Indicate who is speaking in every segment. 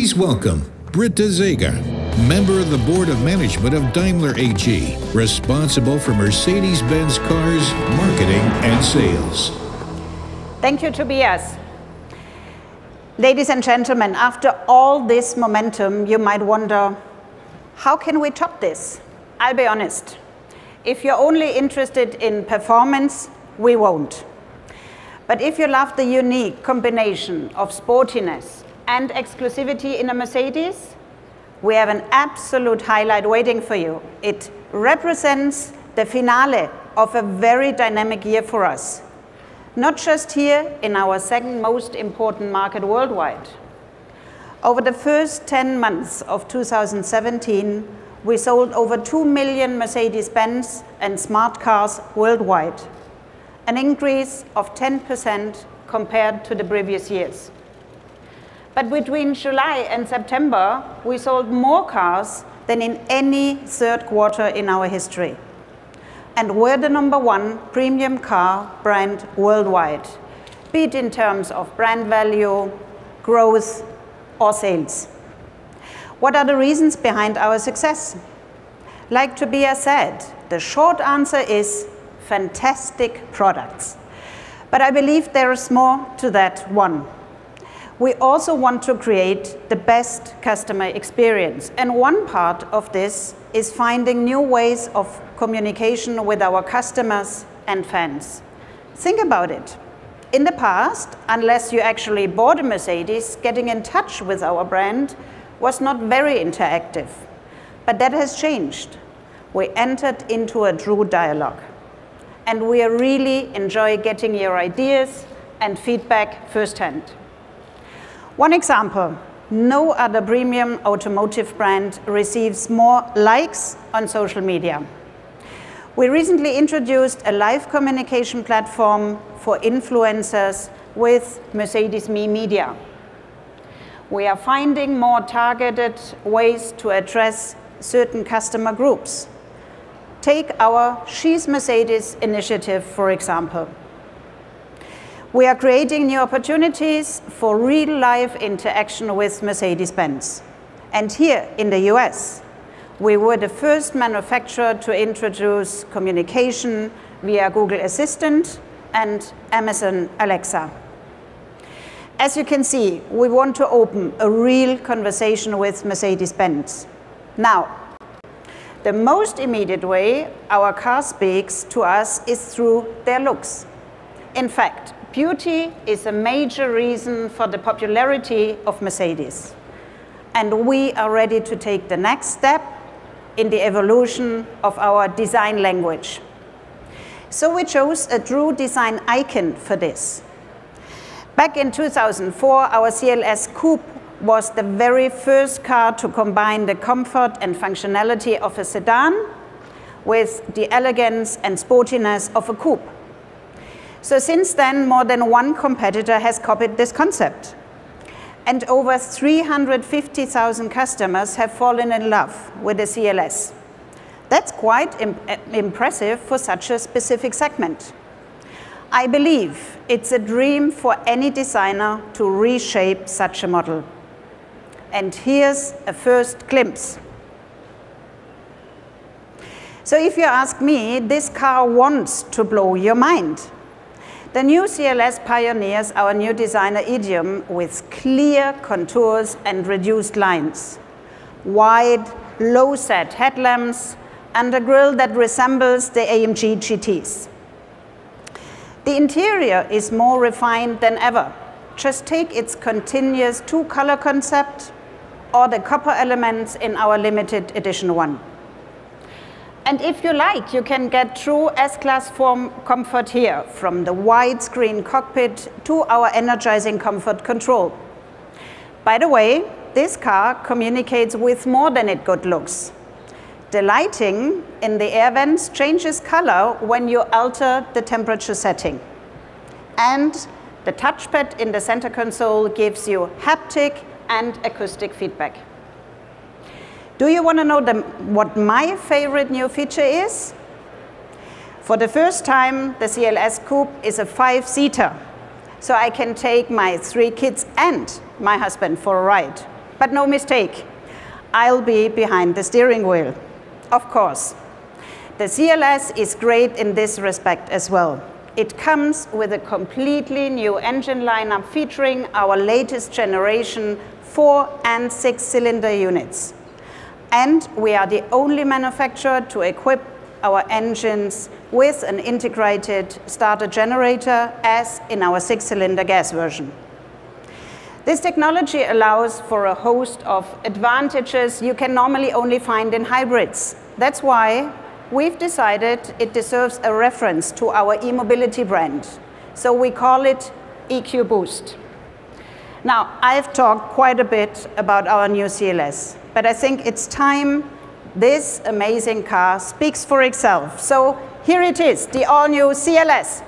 Speaker 1: Please welcome Britta Zager, member of the Board of Management of Daimler AG, responsible for Mercedes-Benz cars, marketing and sales.
Speaker 2: Thank you, Tobias. Ladies and gentlemen, after all this momentum, you might wonder, how can we top this? I'll be honest. If you're only interested in performance, we won't. But if you love the unique combination of sportiness and exclusivity in a Mercedes, we have an absolute highlight waiting for you. It represents the finale of a very dynamic year for us. Not just here in our second most important market worldwide. Over the first 10 months of 2017, we sold over 2 million Mercedes-Benz and smart cars worldwide, an increase of 10% compared to the previous years. But between July and September, we sold more cars than in any third quarter in our history. And we're the #1 premium car brand worldwide, be it in terms of brand value, growth, or sales. What are the reasons behind our success? Like Tobias said, the short answer is fantastic products. But I believe there is more to that one. We also want to create the best customer experience. And one part of this is finding new ways of communication with our customers and fans. Think about it. In the past, unless you actually bought a Mercedes, getting in touch with our brand was not very interactive. But that has changed. We entered into a true dialogue. And we really enjoy getting your ideas and feedback firsthand. One example, no other premium automotive brand receives more likes on social media. We recently introduced a live communication platform for influencers with Mercedes-Me Media. We are finding more targeted ways to address certain customer groups. Take our She's Mercedes initiative, for example. We are creating new opportunities for real-life interaction with Mercedes-Benz. And here in the US, we were the first manufacturer to introduce communication via Google Assistant and Amazon Alexa. As you can see, we want to open a real conversation with Mercedes-Benz. Now, the most immediate way our car speaks to us is through their looks. In fact, beauty is a major reason for the popularity of Mercedes. And we are ready to take the next step in the evolution of our design language. So we chose a true design icon for this. Back in 2004, our CLS Coupe was the very first car to combine the comfort and functionality of a sedan with the elegance and sportiness of a coupe. So since then, more than one competitor has copied this concept. And over 350,000 customers have fallen in love with the CLS. That's quite impressive for such a specific segment. I believe it's a dream for any designer to reshape such a model. And here's a first glimpse. So if you ask me, this car wants to blow your mind. The new CLS pioneers our new designer idiom with clear contours and reduced lines, wide, low-set headlamps, and a grille that resembles the AMG GTs. The interior is more refined than ever. Just take its continuous two-color concept or the copper elements in our limited edition one. And if you like, you can get true S-Class form comfort here, from the widescreen cockpit to our energizing comfort control. By the way, this car communicates with more than it good looks. The lighting in the air vents changes color when you alter the temperature setting. And the touchpad in the center console gives you haptic and acoustic feedback. Do you want to know what my favorite new feature is? For the first time, the CLS Coupe is a 5-seater, so I can take my 3 kids and my husband for a ride. But no mistake, I'll be behind the steering wheel, of course. The CLS is great in this respect as well. It comes with a completely new engine lineup featuring our latest generation 4- and 6-cylinder units. And we are the only manufacturer to equip our engines with an integrated starter generator as in our 6-cylinder gas version. This technology allows for a host of advantages you can normally only find in hybrids. That's why we've decided it deserves a reference to our e-mobility brand. So we call it EQ Boost. Now, I've talked quite a bit about our new CLS, but I think it's time this amazing car speaks for itself. So here it is, the all-new CLS.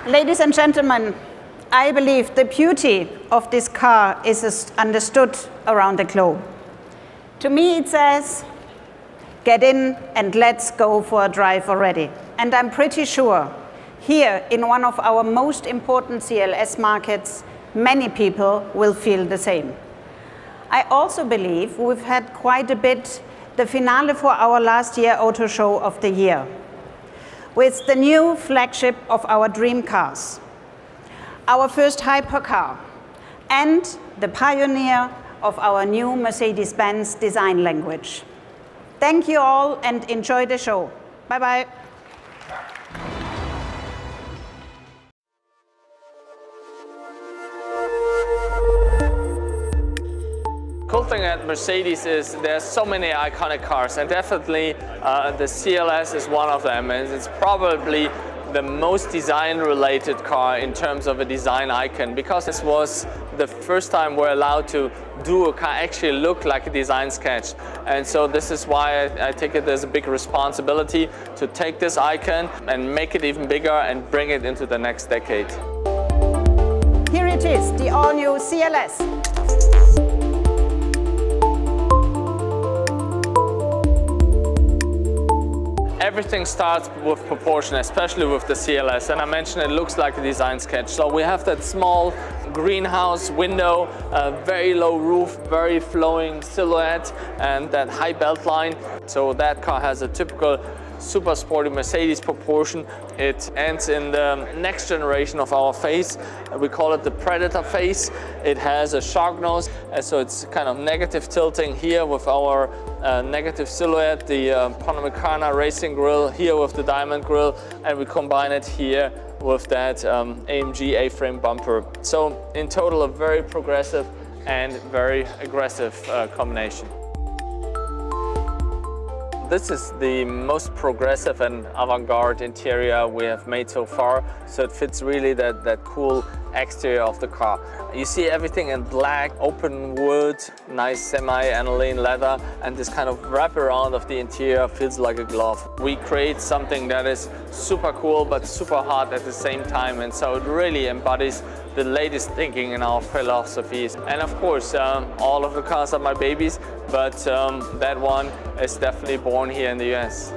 Speaker 2: Ladies and gentlemen, I believe the beauty of this car is understood around the globe. To me, it says, get in and let's go for a drive already. And I'm pretty sure here in one of our most important CLS markets, many people will feel the same. I also believe we've had quite a bit the finale for our last year auto show of the year, with the new flagship of our dream cars, our first hypercar, and the pioneer of our new Mercedes-Benz design language. Thank you all and enjoy the show. Bye-bye.
Speaker 3: Cool thing at Mercedes is there's so many iconic cars, and definitely the CLS is one of them, and it's probably the most design-related car in terms of a design icon, because this was the first time we're allowed to do a car actually look like a design sketch. And so this is why I take it as a big responsibility to take this icon and make it even bigger and bring it into the next decade.
Speaker 2: Here it is, the all-new CLS.
Speaker 3: Everything starts with proportion, especially with the CLS, and I mentioned it looks like a design sketch. So we have that small greenhouse window, very low roof, very flowing silhouette, and that high belt line. So that car has a typical super sporty Mercedes proportion. It ends in the next generation of our face. We call it the Predator face. It has a shark nose, so it's kind of negative tilting here with our negative silhouette, the Panamericana racing grille here with the diamond grille, and we combine it here with that AMG A-frame bumper. So in total, a very progressive and very aggressive combination. This is the most progressive and avant-garde interior we have made so far, so it fits really that cool exterior of the car. You see everything in black, open wood, nice semi-aniline leather, and this kind of wraparound of the interior feels like a glove. We create something that is super cool but super hot at the same time, and so it really embodies the latest thinking in our philosophies. And of course, all of the cars are my babies, but that one is definitely born here in the US.